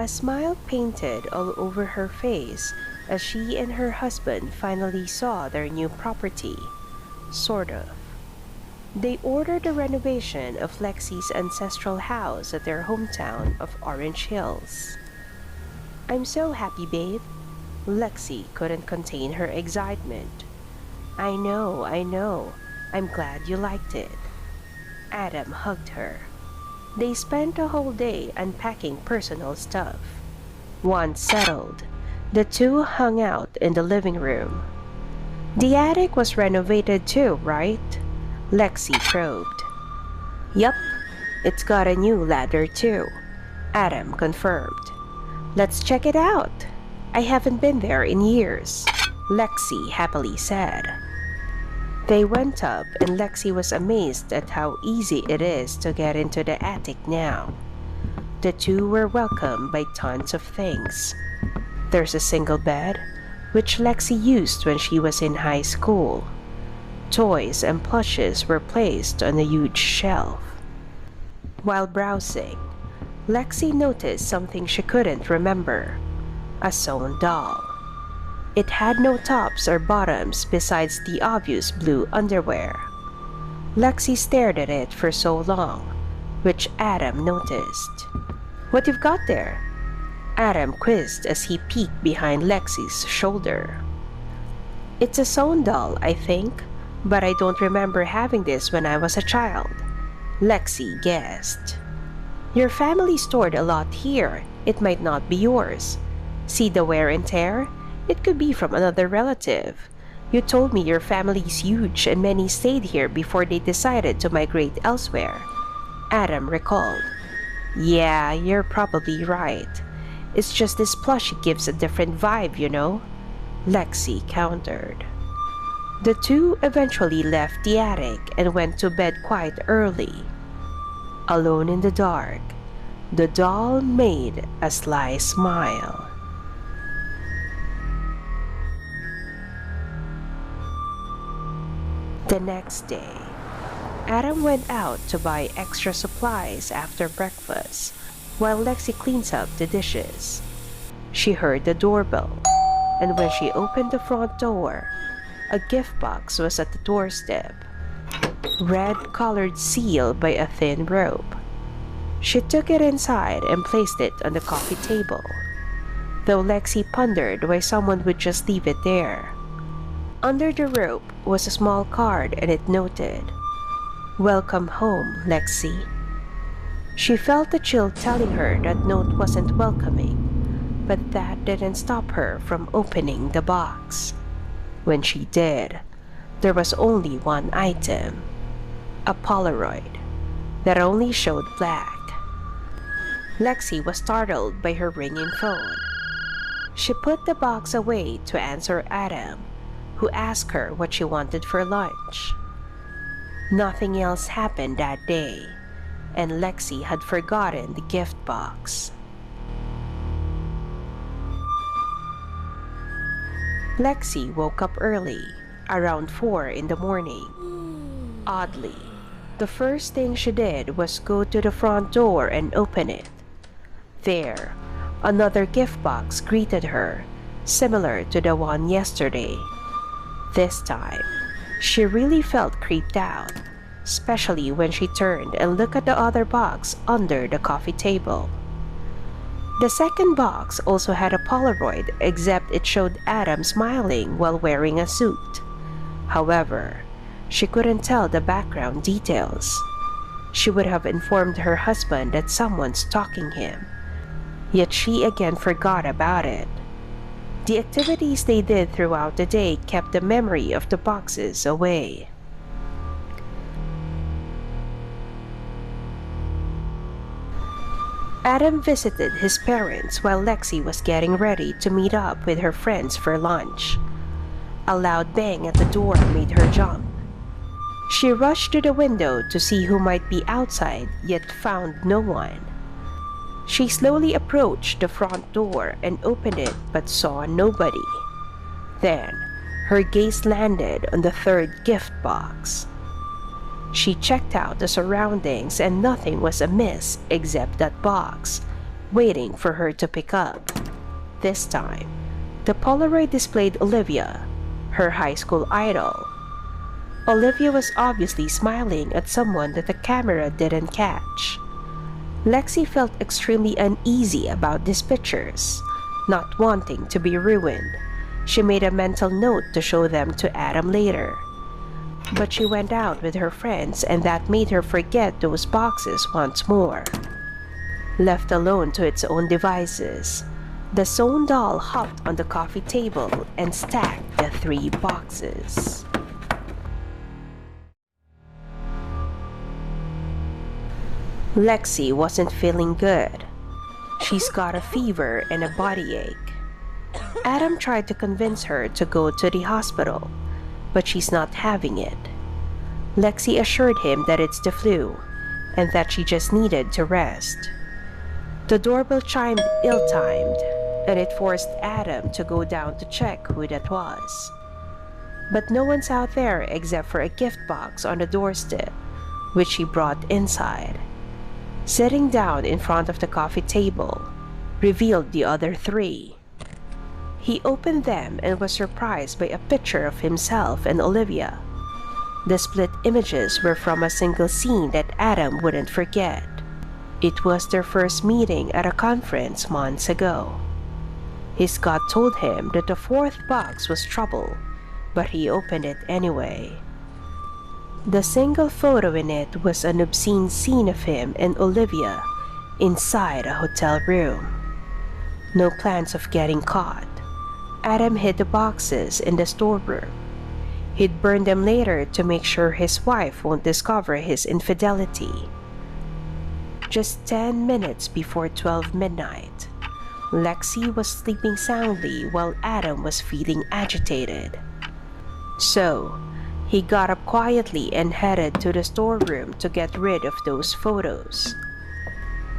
A smile painted all over her face as she and her husband finally saw their new property. Sort of. They ordered a renovation of Lexi's ancestral house at their hometown of Orange Hills. I'm so happy, babe. Lexi couldn't contain her excitement. I know. I'm glad you liked it. Adam hugged her. They spent a whole day unpacking personal stuff. Once settled, the two hung out in the living room. The attic was renovated too, right? Lexi probed. Yup, it's got a new ladder too, Adam confirmed. Let's check it out. I haven't been there in years, Lexi happily said. They went up and Lexi was amazed at how easy it is to get into the attic now. The two were welcomed by tons of things. There's a single bed, which Lexi used when she was in high school. Toys and plushes were placed on a huge shelf. While browsing, Lexi noticed something she couldn't remember: a sewn doll. It had no tops or bottoms besides the obvious blue underwear. Lexi stared at it for so long, which Adam noticed. What you've got there? Adam quizzed as he peeked behind Lexi's shoulder. It's a sewn doll, I think, but I don't remember having this when I was a child, Lexi guessed. Your family stored a lot here. It might not be yours. See the wear and tear? It could be from another relative. You told me your family is huge and many stayed here before they decided to migrate elsewhere, Adam recalled. Yeah, you're probably right. It's just this plushie gives a different vibe, you know, Lexi countered. The two eventually left the attic and went to bed quite early. Alone in the dark, the doll made a sly smile. The next day, Adam went out to buy extra supplies after breakfast while Lexi cleans up the dishes. She heard the doorbell, and when she opened the front door, a gift box was at the doorstep, red-colored sealed by a thin rope. She took it inside and placed it on the coffee table, though Lexi pondered why someone would just leave it there. Under the rope was a small card and it noted, "Welcome home, Lexi." She felt a chill telling her that note wasn't welcoming, but that didn't stop her from opening the box. When she did, there was only one item, a Polaroid that only showed black. Lexi was startled by her ringing phone. She put the box away to answer Adam, who asked her what she wanted for lunch. Nothing else happened that day, and Lexi had forgotten the gift box. Lexi woke up early, around 4 in the morning. Oddly, the first thing she did was go to the front door and open it. There, another gift box greeted her, similar to the one yesterday. This time, she really felt creeped out, especially when she turned and looked at the other box under the coffee table. The second box also had a Polaroid, except it showed Adam smiling while wearing a suit. However, she couldn't tell the background details. She would have informed her husband that someone's stalking him, yet she again forgot about it. The activities they did throughout the day kept the memory of the boxes away. Adam visited his parents while Lexi was getting ready to meet up with her friends for lunch. A loud bang at the door made her jump. She rushed to the window to see who might be outside, yet found no one. She slowly approached the front door and opened it but saw nobody. Then, her gaze landed on the third gift box. She checked out the surroundings and nothing was amiss except that box, waiting for her to pick up. This time, the Polaroid displayed Olivia, her high school idol. Olivia was obviously smiling at someone that the camera didn't catch. Lexi felt extremely uneasy about these pictures, not wanting to be ruined. She made a mental note to show them to Adam later. But she went out with her friends and that made her forget those boxes once more. Left alone to its own devices, the sewn doll hopped on the coffee table and stacked the 3 boxes. Lexi wasn't feeling good. She's got a fever and a body ache. Adam tried to convince her to go to the hospital, but she's not having it. Lexi assured him that it's the flu and that she just needed to rest. The doorbell chimed ill-timed, and it forced Adam to go down to check who that was. But no one's out there except for a gift box on the doorstep, which he brought inside. Sitting down in front of the coffee table, revealed the other 3. He opened them and was surprised by a picture of himself and Olivia. The split images were from a single scene that Adam wouldn't forget. It was their first meeting at a conference months ago. His gut told him that the 4th box was trouble, but he opened it anyway. The single photo in it was an obscene scene of him and Olivia inside a hotel room. No plans of getting caught. Adam hid the boxes in the storeroom. He'd burn them later to make sure his wife won't discover his infidelity. Just 10 minutes before 12 midnight, Lexi was sleeping soundly while Adam was feeling agitated. So, he got up quietly and headed to the storeroom to get rid of those photos.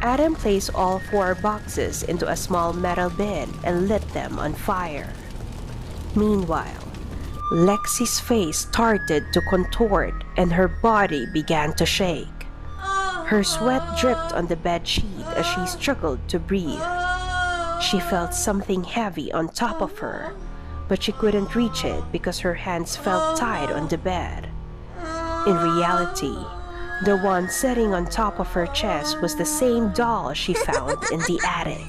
Adam placed all 4 boxes into a small metal bin and lit them on fire. Meanwhile, Lexi's face started to contort and her body began to shake. Her sweat dripped on the bed sheet as she struggled to breathe. She felt something heavy on top of her, but she couldn't reach it because her hands felt tied on the bed. In reality, the one sitting on top of her chest was the same doll she found in the attic.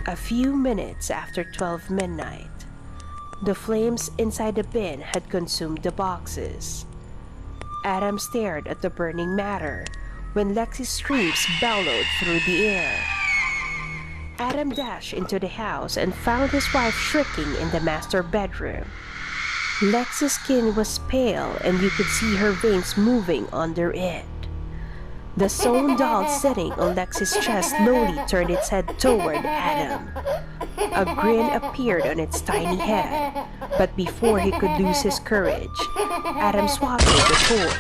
A few minutes after 12 midnight, the flames inside the bin had consumed the boxes. Adam stared at the burning matter when Lexi's screams bellowed through the air. Adam dashed into the house and found his wife shrieking in the master bedroom. Lexi's skin was pale and you could see her veins moving under it. The sewn doll sitting on Lexi's chest slowly turned its head toward Adam. A grin appeared on its tiny head, but before he could lose his courage, Adam swatted the toy.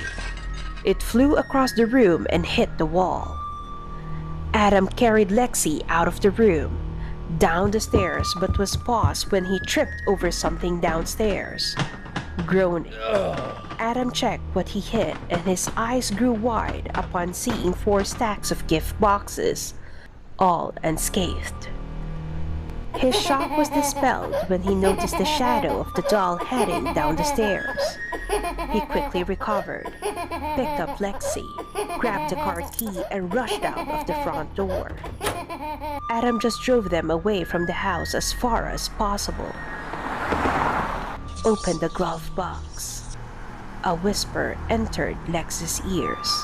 It flew across the room and hit the wall. Adam carried Lexi out of the room, down the stairs, but was paused when he tripped over something downstairs. Groaning, Adam checked what he hit and his eyes grew wide upon seeing 4 stacks of gift boxes, all unscathed. His shock was dispelled when he noticed the shadow of the doll heading down the stairs. He quickly recovered, picked up Lexi, grabbed the car key and rushed out of the front door. Adam just drove them away from the house as far as possible. Opened the glove box. A whisper entered Lexi's ears.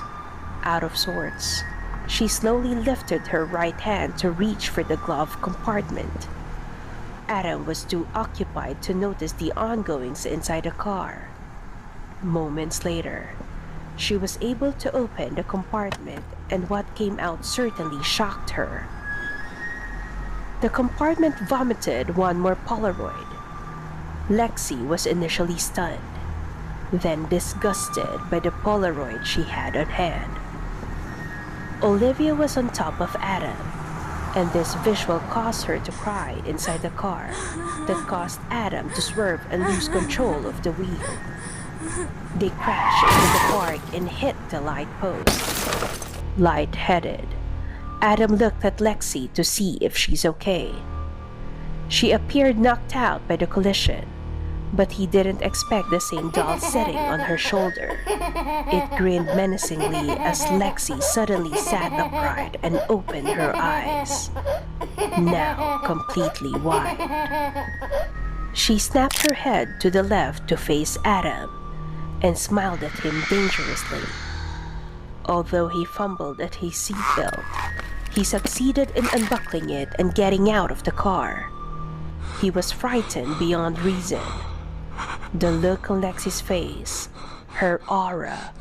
Out of sorts, she slowly lifted her right hand to reach for the glove compartment. Adam was too occupied to notice the ongoings inside the car. Moments later, she was able to open the compartment and what came out certainly shocked her. The compartment vomited one more Polaroid. Lexi was initially stunned, then disgusted by the Polaroid she had on hand. Olivia was on top of Adam, and this visual caused her to cry inside the car that caused Adam to swerve and lose control of the wheel. They crashed into the park and hit the light post. Light-headed, Adam looked at Lexi to see if she's okay. She appeared knocked out by the collision, but he didn't expect the same doll sitting on her shoulder. It grinned menacingly as Lexi suddenly sat upright and opened her eyes, now completely wide. She snapped her head to the left to face Adam and smiled at him dangerously. Although he fumbled at his seatbelt, he succeeded in unbuckling it and getting out of the car. He was frightened beyond reason. The look on Lexi's face, her aura,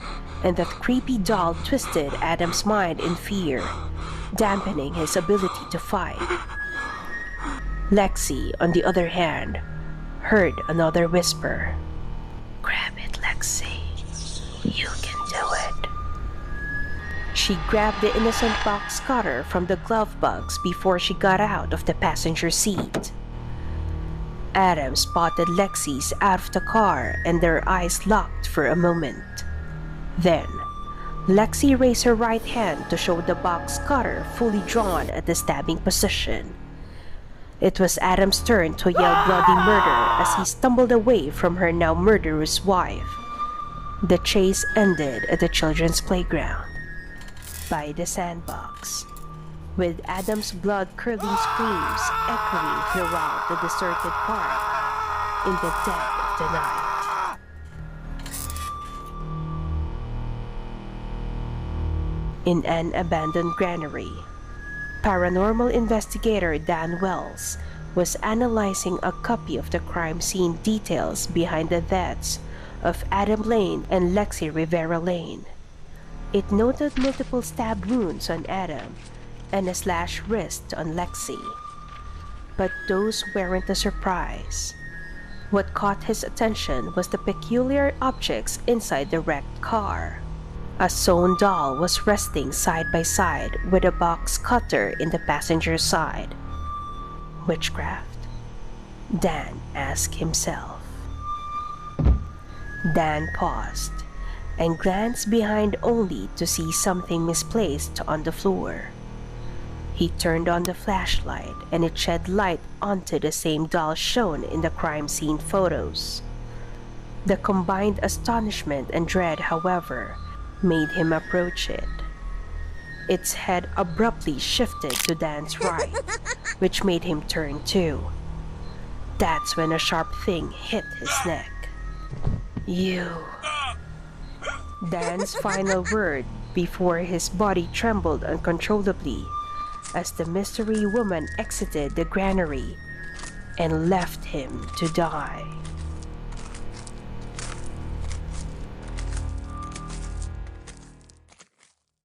and that creepy doll twisted Adam's mind in fear, dampening his ability to fight. Lexi, on the other hand, heard another whisper. "Grab it, Lexi. You can do it." She grabbed the innocent box cutter from the glove box before she got out of the passenger seat. Adam spotted Lexi's out of the car and their eyes locked for a moment. Then, Lexi raised her right hand to show the box cutter fully drawn at the stabbing position. It was Adam's turn to yell bloody murder as he stumbled away from her now murderous wife. The chase ended at the children's playground, by the sandbox, with Adam's blood-curdling screams echoing throughout the deserted park in the dead of the night. In an abandoned granary, paranormal investigator Dan Wells was analyzing a copy of the crime scene details behind the deaths of Adam Lane and Lexi Rivera Lane. It noted multiple stab wounds on Adam and a slashed wrist on Lexi. But those weren't a surprise. What caught his attention was the peculiar objects inside the wrecked car. A sewn doll was resting side by side with a box cutter in the passenger side. Witchcraft? Dan asked himself. Dan paused and glanced behind only to see something misplaced on the floor. He turned on the flashlight and it shed light onto the same doll shown in the crime scene photos. The combined astonishment and dread, however, made him approach it. Its head abruptly shifted to Dan's right, which made him turn too. That's when a sharp thing hit his neck. "You." Dan's final word before his body trembled uncontrollably as the mystery woman exited the granary and left him to die.